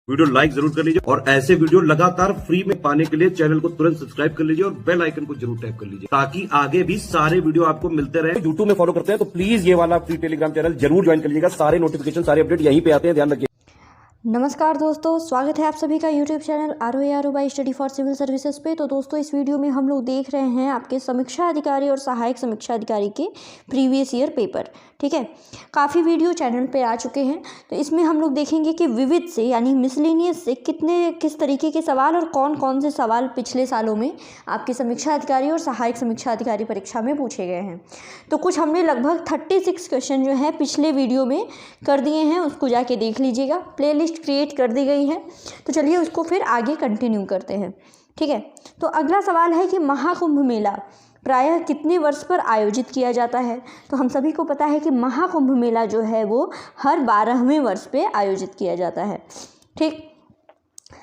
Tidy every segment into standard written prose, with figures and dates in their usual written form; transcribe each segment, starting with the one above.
Video like जरूर कर लीजिए और ऐसे वीडियो लगातार फ्री में पाने के लिए चैनल को तुरंत सब्सक्राइब कर लीजिए और बेल आइकन को जरूर टैप कर लीजिए ताकि आगे भी सारे वीडियो आपको मिलते रहे। यूट्यूब में फॉलो करते हैं तो प्लीज ये वाला फ्री टेलीग्राम चैनल जरूर ज्वाइन कर लीजिएगा। सारे नोटिफिकेशन सारे अपडेट यहीं पे आते हैं, ध्यान रखिए। नमस्कार दोस्तों, स्वागत है आप सभी का YouTube channel R by study for civil services पे। तो दोस्तों, इस वीडियो में हम लोग देख रहे हैं आपके समीक्षा अधिकारी और सहायक समीक्षा अधिकारी के प्रीवियस ईयर पेपर। ठीक है, काफ़ी वीडियो चैनल पे आ चुके हैं। तो इसमें हम लोग देखेंगे कि विविध से यानी मिसलेनियस से किस तरीके के सवाल और कौन कौन से सवाल पिछले सालों में आपके समीक्षा अधिकारी और सहायक समीक्षा अधिकारी परीक्षा में पूछे गए हैं। तो कुछ हमने लगभग 36 क्वेश्चन जो है पिछले वीडियो में कर दिए हैं, उसको जाके देख लीजिएगा। प्लेलिस्ट क्रिएट कर दी गई है। तो चलिए उसको फिर आगे कंटिन्यू करते हैं। ठीक है, तो अगला सवाल है कि महाकुंभ मेला प्रायः कितने वर्ष पर आयोजित किया जाता है। तो हम सभी को पता है कि महाकुंभ मेला जो है वो हर 12वें वर्ष पे आयोजित किया जाता है। ठीक,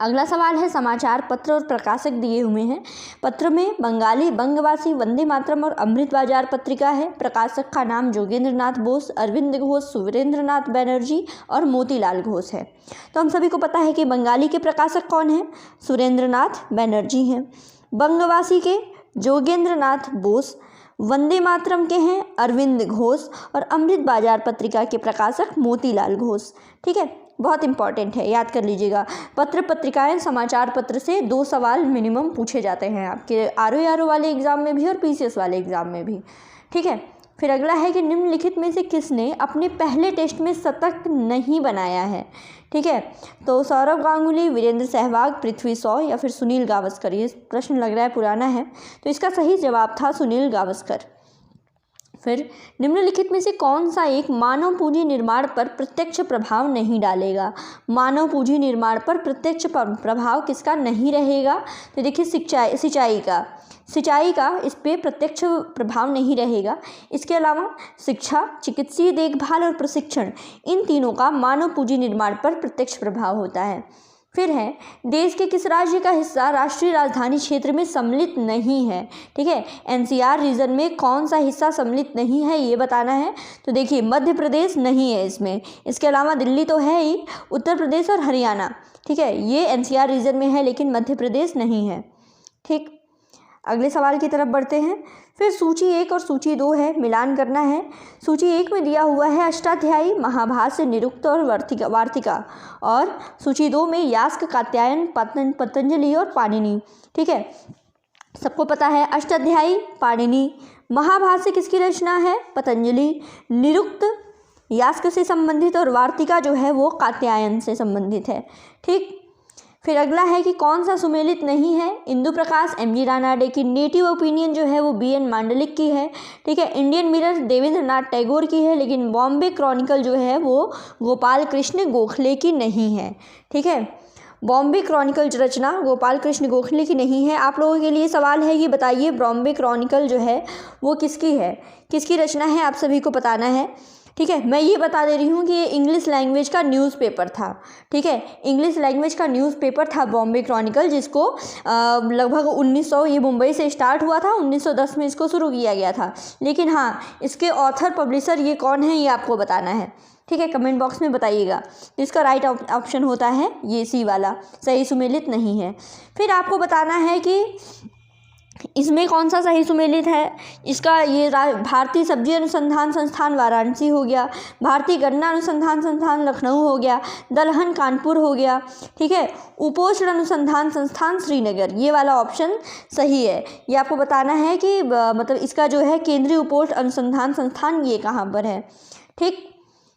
अगला सवाल है समाचार पत्र और प्रकाशक दिए हुए हैं। पत्र में बंगाली, बंगवासी, वंदे मातरम और अमृत बाजार पत्रिका है। प्रकाशक का नाम जोगेंद्र नाथ बोस, अरविंद घोष, सुरेंद्र नाथ बनर्जी और मोतीलाल घोष है। तो हम सभी को पता है कि बंगाली के प्रकाशक कौन है, सुरेंद्र नाथ बनर्जी हैं। बंगवासी के जोगेंद्र नाथ बोस, वंदे मातरम के हैं अरविंद घोष और अमृत बाजार पत्रिका के प्रकाशक मोतीलाल घोष। ठीक है, बहुत इंपॉर्टेंट है, याद कर लीजिएगा। पत्र पत्रिकाएं समाचार पत्र से 2 सवाल मिनिमम पूछे जाते हैं आपके आरओ वाले एग्जाम में भी और पीसीएस वाले एग्जाम में भी। ठीक है, फिर अगला है कि निम्नलिखित में से किसने अपने पहले टेस्ट में शतक नहीं बनाया है। ठीक है, तो सौरव गांगुली, वीरेंद्र सहवाग, पृथ्वी शॉ या फिर सुनील गावस्कर। ये प्रश्न लग रहा है पुराना है, तो इसका सही जवाब था सुनील गावस्कर। फिर निम्नलिखित में से कौन सा एक मानव पूंजी निर्माण पर प्रत्यक्ष प्रभाव नहीं डालेगा। मानव पूंजी निर्माण पर प्रत्यक्ष प्रभाव किसका नहीं रहेगा। तो देखिए, सिंचाई का इस पे प्रत्यक्ष प्रभाव नहीं रहेगा। इसके अलावा शिक्षा, चिकित्सीय देखभाल और प्रशिक्षण, इन तीनों का मानव पूंजी निर्माण पर प्रत्यक्ष प्रभाव होता है। फिर है देश के किस राज्य का हिस्सा राष्ट्रीय राजधानी क्षेत्र में सम्मिलित नहीं है। ठीक है, एनसीआर रीजन में कौन सा हिस्सा सम्मिलित नहीं है ये बताना है। तो देखिए, मध्य प्रदेश नहीं है इसमें। इसके अलावा दिल्ली तो है ही, उत्तर प्रदेश और हरियाणा। ठीक है, ये एनसीआर रीजन में है लेकिन मध्य प्रदेश नहीं है। ठीक, अगले सवाल की तरफ बढ़ते हैं। फिर सूची 1 और सूची 2 है, मिलान करना है। सूची 1 में दिया हुआ है अष्टाध्यायी, महाभाष्य, निरुक्त और वार्तिका और सूची 2 में यास्क, कात्यायन, पतंजलि और पाणिनि। ठीक है, सबको पता है अष्टाध्यायी पाणिनि, महाभाष्य किसकी रचना है, पतंजलि, निरुक्त यास्क से संबंधित और वार्तिका जो है वो कात्यायन से संबंधित है। ठीक, फिर अगला है कि कौन सा सुमेलित नहीं है। इंदु प्रकाश एमजी रानाडे की, नेटिव ओपिनियन जो है वो बीएन मांडलिक की है। ठीक है, इंडियन मिरर देवेंद्र नाथ टैगोर की है, लेकिन बॉम्बे क्रॉनिकल जो है वो गोपाल कृष्ण गोखले की नहीं है। ठीक है, बॉम्बे क्रॉनिकल रचना गोपाल कृष्ण गोखले की नहीं है। आप लोगों के लिए सवाल है, ये बताइए बॉम्बे क्रॉनिकल जो है वो किसकी है, किसकी रचना है, आप सभी को बताना है। ठीक है, मैं ये बता दे रही हूँ कि ये इंग्लिश लैंग्वेज का न्यूज़पेपर था। ठीक है, इंग्लिश लैंग्वेज का न्यूज़पेपर था बॉम्बे क्रॉनिकल, जिसको लगभग 1900, ये मुंबई से स्टार्ट हुआ था, 1910 में इसको शुरू किया गया था। लेकिन हाँ, इसके ऑथर पब्लिशर ये कौन है ये आपको बताना है। ठीक है, कमेंट बॉक्स में बताइएगा। इसका राइट ऑप्शन होता है ये सी वाला, सही सुमेलित नहीं है। फिर आपको बताना है कि इसमें कौन सा सही सुमेलित है। इसका ये भारतीय सब्जी अनुसंधान संस्थान वाराणसी हो गया, भारतीय गन्ना अनुसंधान संस्थान लखनऊ हो गया, दलहन कानपुर हो गया। ठीक है, उपोष्ण अनुसंधान संस्थान श्रीनगर, ये वाला ऑप्शन सही है। ये आपको बताना है कि मतलब इसका जो है केंद्रीय उपोष्ण अनुसंधान संस्थान ये कहाँ पर है। ठीक,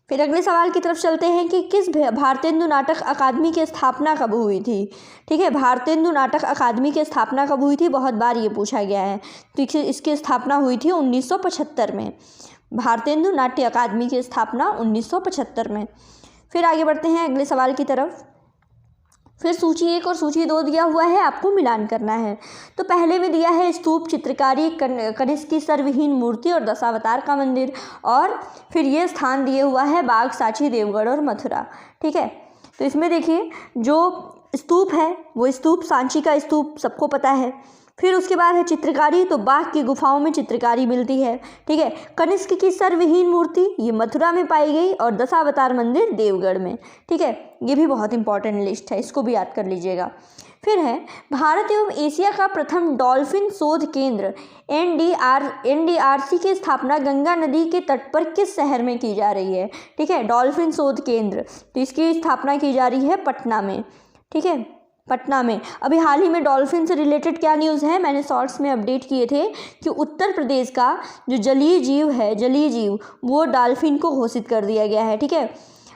फिर अगले सवाल की तरफ चलते हैं कि किस भारतेंदु नाटक अकादमी की स्थापना कब हुई थी। ठीक है, भारतेंदु नाटक अकादमी की स्थापना कब हुई थी, बहुत बार ये पूछा गया है। तो इसकी स्थापना हुई थी 1975 में। भारतेंदु नाट्य अकादमी की स्थापना 1975 में। फिर आगे बढ़ते हैं अगले सवाल की तरफ। फिर सूची 1 और सूची 2 दिया हुआ है, आपको मिलान करना है। तो पहले में दिया है स्तूप, चित्रकारी, कनिष्क की सर्वहीन मूर्ति और दशावतार का मंदिर, और फिर ये स्थान दिए हुआ है बाग, सांची, देवगढ़ और मथुरा। ठीक है, तो इसमें देखिए जो स्तूप है वो स्तूप सांची का स्तूप सबको पता है। फिर उसके बाद है चित्रकारी, तो बाघ की गुफाओं में चित्रकारी मिलती है। ठीक है, कनिष्क की सर्वहीन मूर्ति ये मथुरा में पाई गई और दशावतार मंदिर देवगढ़ में। ठीक है, ये भी बहुत इंपॉर्टेंट लिस्ट है, इसको भी याद कर लीजिएगा। फिर है भारत एवं एशिया का प्रथम डॉल्फिन शोध केंद्र NDRC की स्थापना गंगा नदी के तट पर किस शहर में की जा रही है। ठीक है, डॉल्फिन शोध केंद्र, तो इसकी स्थापना की जा रही है पटना में। ठीक है, पटना में। अभी हाल ही में डॉल्फिन से रिलेटेड क्या न्यूज़ है, मैंने शॉर्ट्स में अपडेट किए थे कि उत्तर प्रदेश का जो जलीय जीव वो डॉल्फिन को घोषित कर दिया गया है। ठीक है,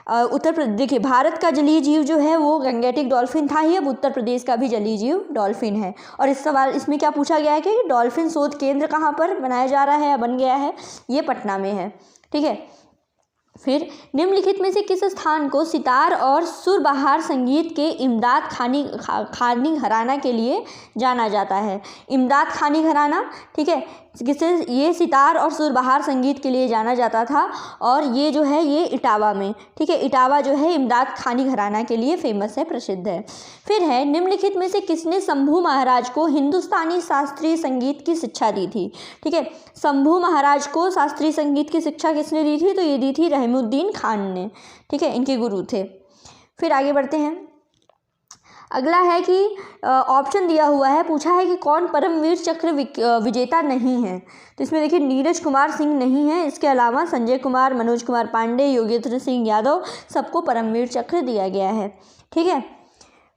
उत्तर प्रदेश, देखिए भारत का जलीय जीव जो है वो गंगेटिक डॉल्फिन था ही, अब उत्तर प्रदेश का भी जलीय जीव डॉल्फिन है। और इस सवाल इसमें क्या पूछा गया है कि डॉल्फिन शोध केंद्र कहाँ पर बनाया जा रहा है या बन गया है, ये पटना में है। ठीक है, फिर निम्नलिखित में से किस स्थान को सितार और सुरबहार संगीत के इमदाद खानी घराना के लिए जाना जाता है। इमदाद खानी घराना, ठीक है, जिसे ये सितार और सुरबहार संगीत के लिए जाना जाता था, और ये जो है ये इटावा में। ठीक है, इटावा जो है इमदाद खानी घराना के लिए फेमस है, प्रसिद्ध है। फिर है निम्नलिखित में से किसने शंभू महाराज को हिंदुस्तानी शास्त्रीय संगीत की शिक्षा दी थी। ठीक है, शंभू महाराज को शास्त्रीय संगीत की शिक्षा किसने दी थी, तो ये दी थी रहमुद्दीन खान ने। ठीक है, इनके गुरु थे। फिर आगे बढ़ते हैं। अगला है कि ऑप्शन दिया हुआ है, पूछा है कि कौन परमवीर चक्र विजेता नहीं है। तो इसमें देखिए नीरज कुमार सिंह नहीं है, इसके अलावा संजय कुमार, मनोज कुमार पांडे, योगेंद्र सिंह यादव, सबको परमवीर चक्र दिया गया है। ठीक है,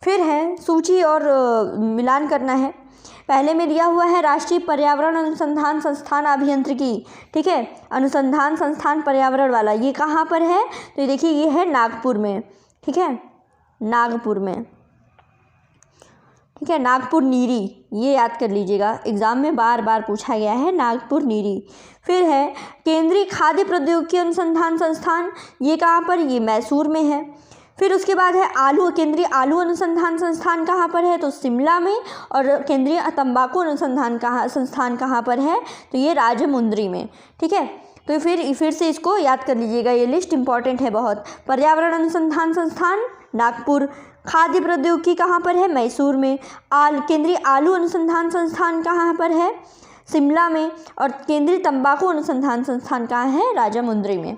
फिर है सूची और मिलान करना है। पहले में दिया हुआ है राष्ट्रीय पर्यावरण अनुसंधान संस्थान अभियांत्रिकी। ठीक है, अनुसंधान संस्थान पर्यावरण वाला, ये कहाँ पर है, तो ये देखिए ये है नागपुर में। ठीक है, नागपुर में। ठीक है, नागपुर नीरी, ये याद कर लीजिएगा, एग्जाम में बार बार पूछा गया है, नागपुर नीरी। फिर है केंद्रीय खाद्य प्रौद्योगिकी अनुसंधान संस्थान, ये कहाँ पर, ये मैसूर में है। फिर उसके बाद है केंद्रीय आलू अनुसंधान संस्थान कहाँ पर है, तो शिमला में। और केंद्रीय तंबाकू अनुसंधान संस्थान कहाँ पर है, तो ये राजमुंद्री में। ठीक है, तो फिर से इसको याद कर लीजिएगा, ये लिस्ट इंपॉर्टेंट है बहुत। पर्यावरण अनुसंधान संस्थान नागपुर, खाद्य प्रौद्योगिकी कहाँ पर है, मैसूर में। केंद्रीय आलू अनुसंधान संस्थान कहाँ पर है, शिमला में। और केंद्रीय तंबाकू अनुसंधान संस्थान कहाँ है, राजामुंद्री में।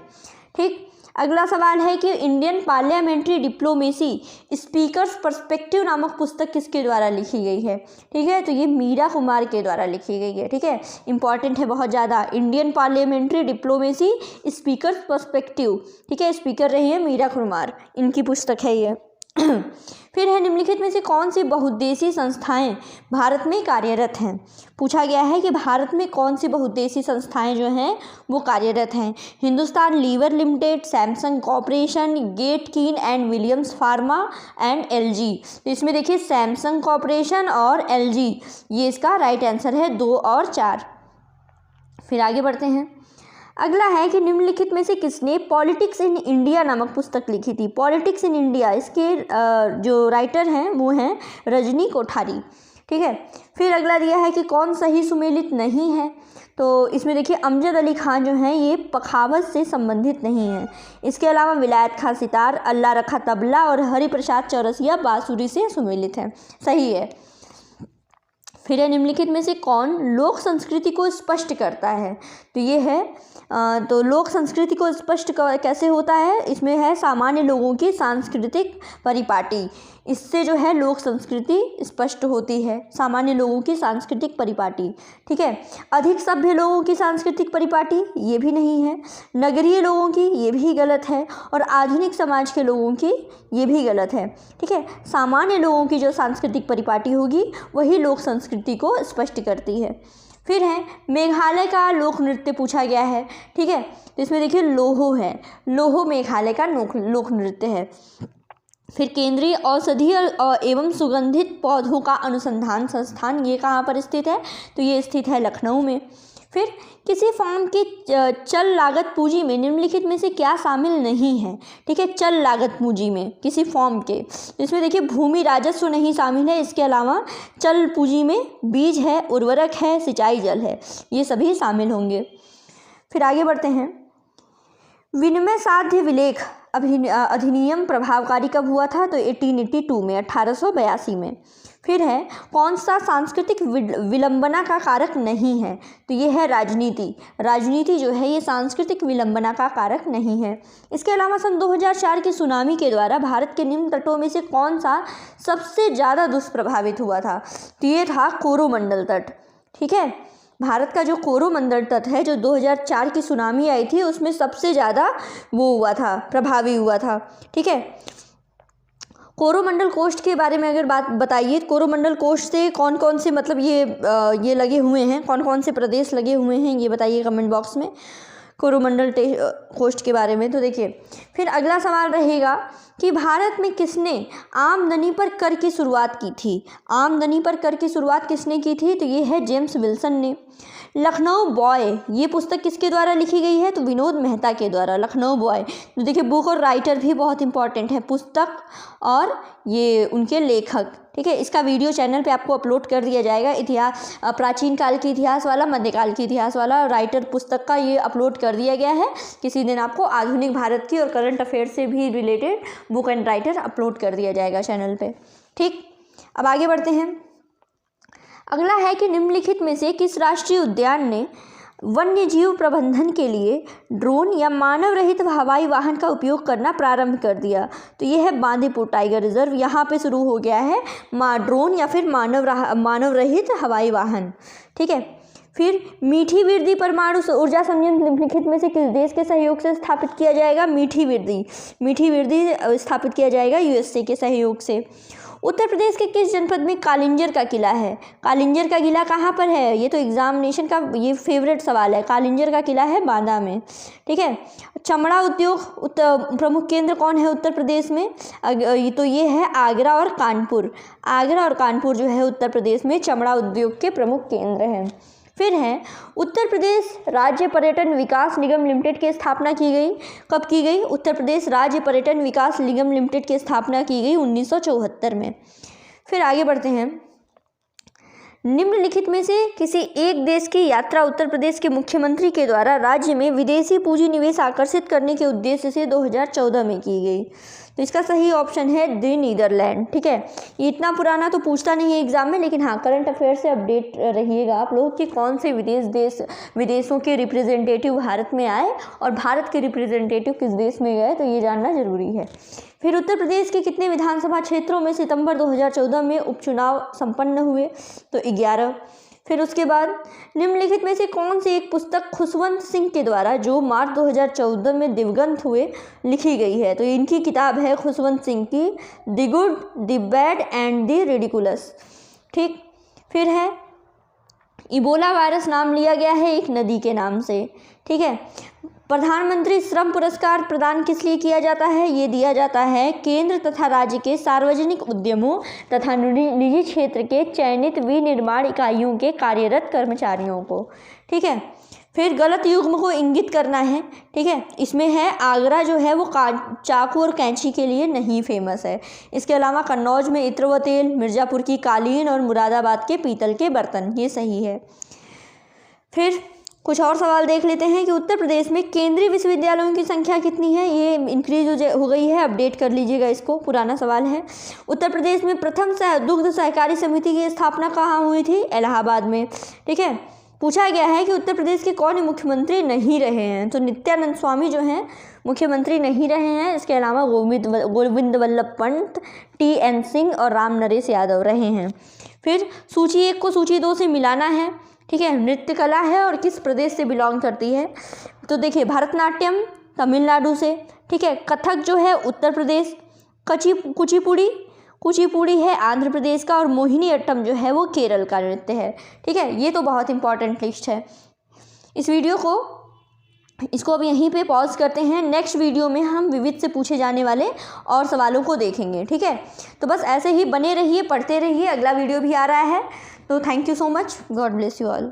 ठीक, अगला सवाल है कि Indian parliamentary diplomacy speakers perspective नामक पुस्तक किसके द्वारा लिखी गई है। ठीक है, तो ये मीरा कुमार के द्वारा लिखी गई है। ठीक है, इंपॉर्टेंट है बहुत ज़्यादा, Indian parliamentary diplomacy speakers perspective. ठीक है, स्पीकर रही है मीरा कुमार, इनकी पुस्तक है ये। फिर है निम्नलिखित में से कौन सी बहुउद्देशीय संस्थाएं भारत में कार्यरत हैं। पूछा गया है कि भारत में कौन सी बहुउद्देशीय संस्थाएं जो हैं वो कार्यरत हैं। Hindustan lever limited, Samsung corporation, Guest Keen and Williams pharma and LG। तो इसमें देखिए सैमसंग कॉर्पोरेशन और LG, ये इसका राइट आंसर है, 2 और 4। फिर आगे बढ़ते हैं। अगला है कि निम्नलिखित में से किसने पॉलिटिक्स इन इंडिया नामक पुस्तक लिखी थी। पॉलिटिक्स इन इंडिया, इसके जो राइटर हैं वो हैं रजनी कोठारी। ठीक है, फिर अगला दिया है कि कौन सही सुमेलित नहीं है। तो इसमें देखिए अमजद अली खान जो हैं ये पखावत से संबंधित नहीं है। इसके अलावा विलायत खां सितार, अल्लाह रखा तबला और हरिप्रसाद चौरसिया बांसुरी से सुमेलित हैं, सही है। फिर है निम्नलिखित में से कौन लोक संस्कृति को स्पष्ट करता है। तो ये है तो लोक संस्कृति को स्पष्ट कैसे होता है, इसमें है सामान्य लोगों की सांस्कृतिक परिपाटी। इससे जो है लोक संस्कृति स्पष्ट होती है, सामान्य लोगों की सांस्कृतिक परिपाटी। ठीक है, अधिक सभ्य लोगों की सांस्कृतिक परिपाटी, ये भी नहीं है। नगरीय लोगों की, ये भी गलत है। और आधुनिक समाज के लोगों की, ये भी गलत है। ठीक है, सामान्य लोगों की जो सांस्कृतिक परिपाटी होगी वही लोक संस्कृति को स्पष्ट करती है। फिर है मेघालय का लोक नृत्य पूछा गया है। ठीक है, तो इसमें देखिए लोहो है, लोहो मेघालय का लोक नृत्य है। फिर केंद्रीय औषधीय एवं सुगंधित पौधों का अनुसंधान संस्थान, ये कहाँ पर स्थित है, तो ये स्थित है लखनऊ में। फिर किसी फॉर्म की चल लागत पूंजी में निम्नलिखित में से क्या शामिल नहीं है। ठीक है, चल लागत पूंजी में किसी फॉर्म के, इसमें देखिए भूमि राजस्व नहीं शामिल है। इसके अलावा चल पूंजी में बीज है, उर्वरक है, सिंचाई जल है, ये सभी शामिल होंगे। फिर आगे बढ़ते हैं। विनिमय साध्य विलेख अधिनियम प्रभावकारी कब हुआ था? तो 1882 में, 1882 में। फिर है कौन सा सांस्कृतिक विलंबना का कारक नहीं है? तो ये है राजनीति। राजनीति जो है ये सांस्कृतिक विलंबना का कारक नहीं है। इसके अलावा सन 2004 की सुनामी के द्वारा भारत के निम्न तटों में से कौन सा सबसे ज़्यादा दुष्प्रभावित हुआ था? तो ये था कोरोमंडल तट। ठीक है, भारत का जो कोरोमंडल तट है, जो 2004 की सुनामी आई थी उसमें सबसे ज़्यादा वो हुआ था, प्रभावी हुआ था। ठीक है, कोरोमंडल कोस्ट के बारे में अगर बात बताइए, कोरोमंडल कोस्ट से कौन कौन से मतलब ये लगे हुए हैं, कौन कौन से प्रदेश लगे हुए हैं, ये बताइए कमेंट बॉक्स में कोरोमंडल कोस्ट के बारे में। तो देखिए, फिर अगला सवाल रहेगा कि भारत में किसने आमदनी पर कर की शुरुआत की थी? आमदनी पर कर की शुरुआत किसने की थी? तो ये है जेम्स विल्सन ने। लखनऊ बॉय, ये पुस्तक किसके द्वारा लिखी गई है? तो विनोद मेहता के द्वारा, लखनऊ बॉय। तो देखिए, बुक और राइटर भी बहुत इंपॉर्टेंट है, पुस्तक और ये उनके लेखक। ठीक है, इसका वीडियो चैनल पे आपको अपलोड कर दिया जाएगा। इतिहास, प्राचीन काल के इतिहास वाला, मध्यकाल के इतिहास वाला, राइटर पुस्तक का ये अपलोड कर दिया गया है। किसी दिन आपको आधुनिक भारत की और करंट अफेयर से भी related book and writer upload कर दिया जाएगा चैनल पे। ठीक, अब आगे बढ़ते हैं। अगला है कि निम्नलिखित में से किस राष्ट्रीय उद्यान ने वन्य जीव प्रबंधन के लिए ड्रोन या मानव रहित हवाई वाहन का उपयोग करना प्रारंभ कर दिया? तो ये है बांदीपुर टाइगर रिजर्व। यहाँ पे शुरू हो गया है ड्रोन या फिर मानव रहित हवाई वाहन। ठीक है, फिर मीठी विरदी परमाणु ऊर्जा संयंत्र निम्नलिखित में से किस देश के सहयोग से स्थापित किया जाएगा? मीठी विरदी स्थापित किया जाएगा यूएसए के सहयोग से। उत्तर प्रदेश के किस जनपद में कालिंजर का किला है? कालिंजर का किला कहाँ पर है? ये तो एग्जामिनेशन का ये फेवरेट सवाल है। कालिंजर का किला है बांदा में। ठीक है, चमड़ा उद्योग प्रमुख केंद्र कौन है उत्तर प्रदेश में? तो ये है आगरा और कानपुर। आगरा और कानपुर जो है उत्तर प्रदेश में चमड़ा उद्योग के प्रमुख केंद्र हैं। फिर है उत्तर प्रदेश राज्य पर्यटन विकास निगम लिमिटेड की स्थापना की गई, कब की गई? उत्तर प्रदेश राज्य पर्यटन विकास निगम लिमिटेड की स्थापना की गई 1974 में। फिर आगे बढ़ते हैं। निम्नलिखित में से किसी एक देश की यात्रा उत्तर प्रदेश के मुख्यमंत्री के द्वारा राज्य में विदेशी पूंजी निवेश आकर्षित करने के उद्देश्य से 2014 में की गई? तो इसका सही ऑप्शन है द नीदरलैंड। ठीक है, ये इतना पुराना तो पूछता नहीं है एग्जाम में, लेकिन हाँ करंट अफेयर से अपडेट रहिएगा आप लोग कि कौन से विदेशों के रिप्रेजेंटेटिव भारत में आए और भारत के रिप्रेजेंटेटिव किस देश में गए, तो ये जानना जरूरी है। फिर उत्तर प्रदेश के कितने विधानसभा क्षेत्रों में सितंबर 2014 में उपचुनाव संपन्न हुए? तो 11। फिर उसके बाद निम्नलिखित में से कौन सी एक पुस्तक खुशवंत सिंह के द्वारा, जो मार्च 2014 में दिवंगत हुए, लिखी गई है? तो इनकी किताब है खुशवंत सिंह की the good, the bad and the ridiculous. ठीक, फिर है इबोला वायरस नाम लिया गया है एक नदी के नाम से। ठीक है, प्रधानमंत्री श्रम पुरस्कार प्रदान किस लिए किया जाता है? ये दिया जाता है केंद्र तथा राज्य के सार्वजनिक उद्यमों तथा निजी क्षेत्र के चयनित विनिर्माण इकाइयों के कार्यरत कर्मचारियों को। ठीक है, फिर गलत युग्म को इंगित करना है। ठीक है, इसमें है आगरा जो है वो चाकू और कैंची के लिए नहीं फेमस है। इसके अलावा कन्नौज में इत्र व तेल, मिर्ज़ापुर की कालीन और मुरादाबाद के पीतल के बर्तन, ये सही है। फिर कुछ और सवाल देख लेते हैं कि उत्तर प्रदेश में केंद्रीय विश्वविद्यालयों की संख्या कितनी है? ये इंक्रीज हो गई है, अपडेट कर लीजिएगा इसको, पुराना सवाल है। उत्तर प्रदेश में प्रथम दुग्ध सहकारी समिति की स्थापना कहाँ हुई थी? इलाहाबाद में। ठीक है, पूछा गया है कि उत्तर प्रदेश के कौन मुख्यमंत्री नहीं रहे हैं? तो नित्यानंद स्वामी जो हैं मुख्यमंत्री नहीं रहे हैं। इसके अलावा गोविंद वल्लभ पंत, TN सिंह और राम नरेश यादव रहे हैं। फिर सूची 1 को सूची 2 से मिलाना है। ठीक है, नृत्य कला है और किस प्रदेश से बिलोंग करती है? तो देखिए, भरतनाट्यम तमिलनाडु से। ठीक है, कथक जो है उत्तर प्रदेश, कुचिपुड़ी है आंध्र प्रदेश का, और मोहिनी अट्टम जो है वो केरल का नृत्य है। ठीक है, ये तो बहुत इंपॉर्टेंट लिस्ट है। इस वीडियो को इसको अब यहीं पे पॉज करते हैं। नेक्स्ट वीडियो में हम विविध से पूछे जाने वाले और सवालों को देखेंगे। ठीक है, तो बस ऐसे ही बने रहिए, पढ़ते रहिए। अगला वीडियो भी आ रहा है, तो thank you so much. God bless you all.